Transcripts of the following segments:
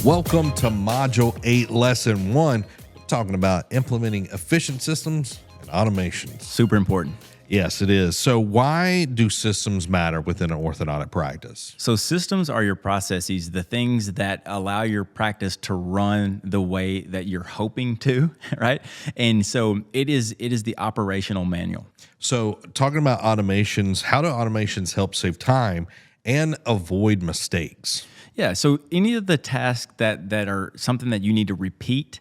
Welcome to Module 8, Lesson 1. We're talking about implementing efficient systems and automations. Super important. Yes, it is. So why do systems matter within an orthodontic practice? So systems are your processes, the things that allow your practice to run the way that you're hoping to, right? And so it is the operational manual. So talking about automations, how do automations help save time and avoid mistakes? Yeah, so any of the tasks that are something that you need to repeat,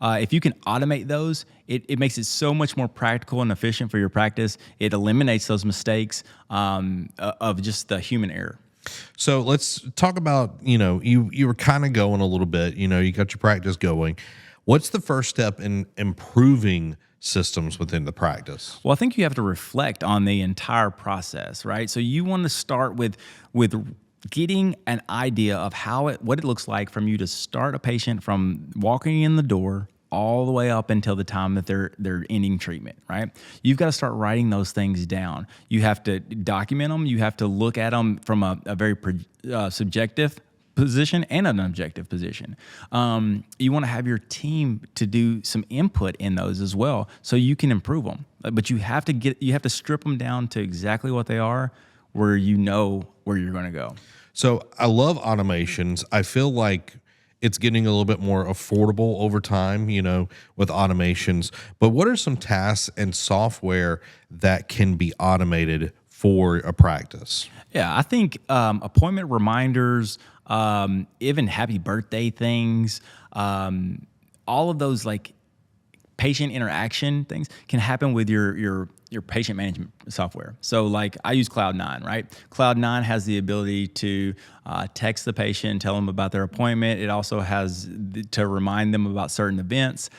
if you can automate those, it makes it so much more practical and efficient for your practice. It eliminates those mistakes of just the human error. So let's talk about, you were kind of going a little bit, you got your practice going. What's the first step in improving systems within the practice? Well, I think you have to reflect on the entire process, right? So you want to start with getting an idea of what it looks like from you to start a patient from walking in the door all the way up until the time that they're ending treatment, right? You've got to start writing those things down. You have to document them. You have to look at them from a very subjective position and an objective position. You want to have your team to do some input in those as well, so you can improve them. But you have to strip them down to exactly what they are, where you know where you're going to go. So I love automations. I feel like it's getting a little bit more affordable over time, with automations. But what are some tasks and software that can be automated for a practice? Yeah, I think appointment reminders, even happy birthday things, all of those like patient interaction things can happen with your patient management software. So like I use Cloud9, right? Cloud9 has the ability to text the patient, tell them about their appointment. It also has to remind them about certain events,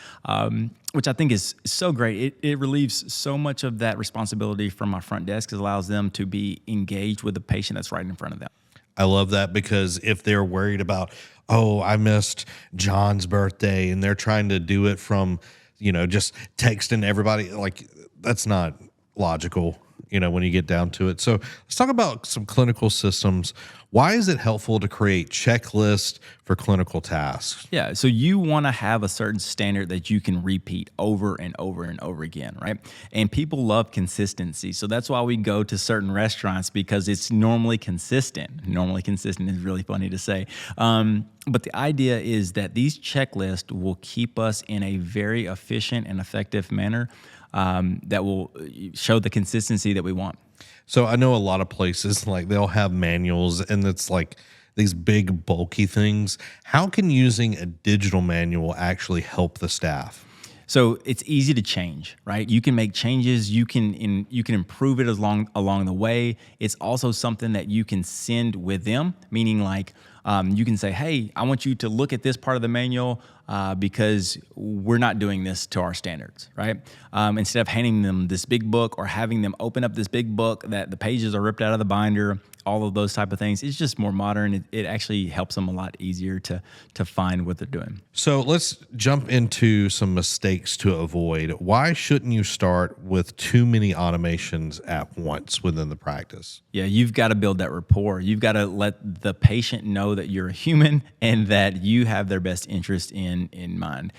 which I think is so great. It relieves so much of that responsibility from my front desk. It allows them to be engaged with the patient that's right in front of them. I love that, because if they're worried about, oh, I missed John's birthday, and they're trying to do it from, just texting everybody, like that's not logical, when you get down to it. So let's talk about some clinical systems. Why is it helpful to create checklists for clinical tasks? Yeah, so you want to have a certain standard that you can repeat over and over and over again, right? And people love consistency. So that's why we go to certain restaurants, because it's normally consistent. Normally consistent is really funny to say. But the idea is that these checklists will keep us in a very efficient and effective manner that will show the consistency that we want. So I know a lot of places, like they'll have manuals, and it's like these big bulky things. How can using a digital manual actually help the staff? So it's easy to change, right? You can make changes. You can improve it along the way. It's also something that you can send with them, meaning like you can say, hey, I want you to look at this part of the manual because we're not doing this to our standards, right? Instead of handing them this big book or having them open up this big book that the pages are ripped out of the binder, all of those type of things. It's just more modern. It actually helps them a lot easier to find what they're doing. So let's jump into some mistakes to avoid. Why shouldn't you start with too many automations at once within the practice? Yeah, you've got to build that rapport. You've got to let the patient know that you're a human and that you have their best interest in mind.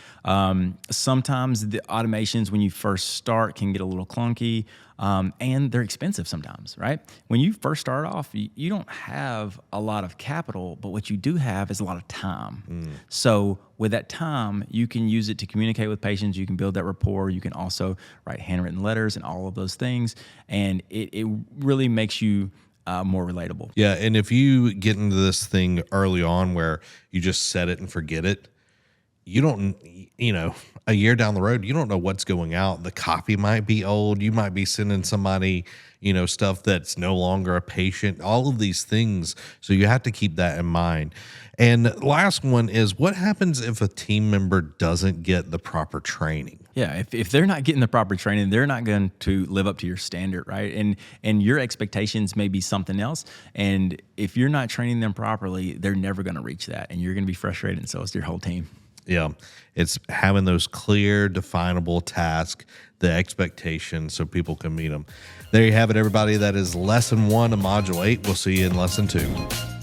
Sometimes the automations when you first start can get a little clunky. And they're expensive sometimes, right? When you first start off, you don't have a lot of capital, but what you do have is a lot of time. So with that time, you can use it to communicate with patients. You can build that rapport. You can also write handwritten letters and all of those things. And it really makes you more relatable. Yeah, and if you get into this thing early on where you just set it and forget it, you don't, a year down the road, you don't know what's going out. The copy might be old. You might be sending somebody, stuff that's no longer a patient, all of these things. So you have to keep that in mind. And last one is, what happens if a team member doesn't get the proper training? Yeah, if they're not getting the proper training, they're not going to live up to your standard, right? And your expectations may be something else. And if you're not training them properly, they're never going to reach that. And you're going to be frustrated, and so is your whole team. Yeah, it's having those clear, definable tasks, the expectations, so people can meet them. There you have it, everybody. That is Lesson 1 of Module 8. We'll see you in Lesson 2.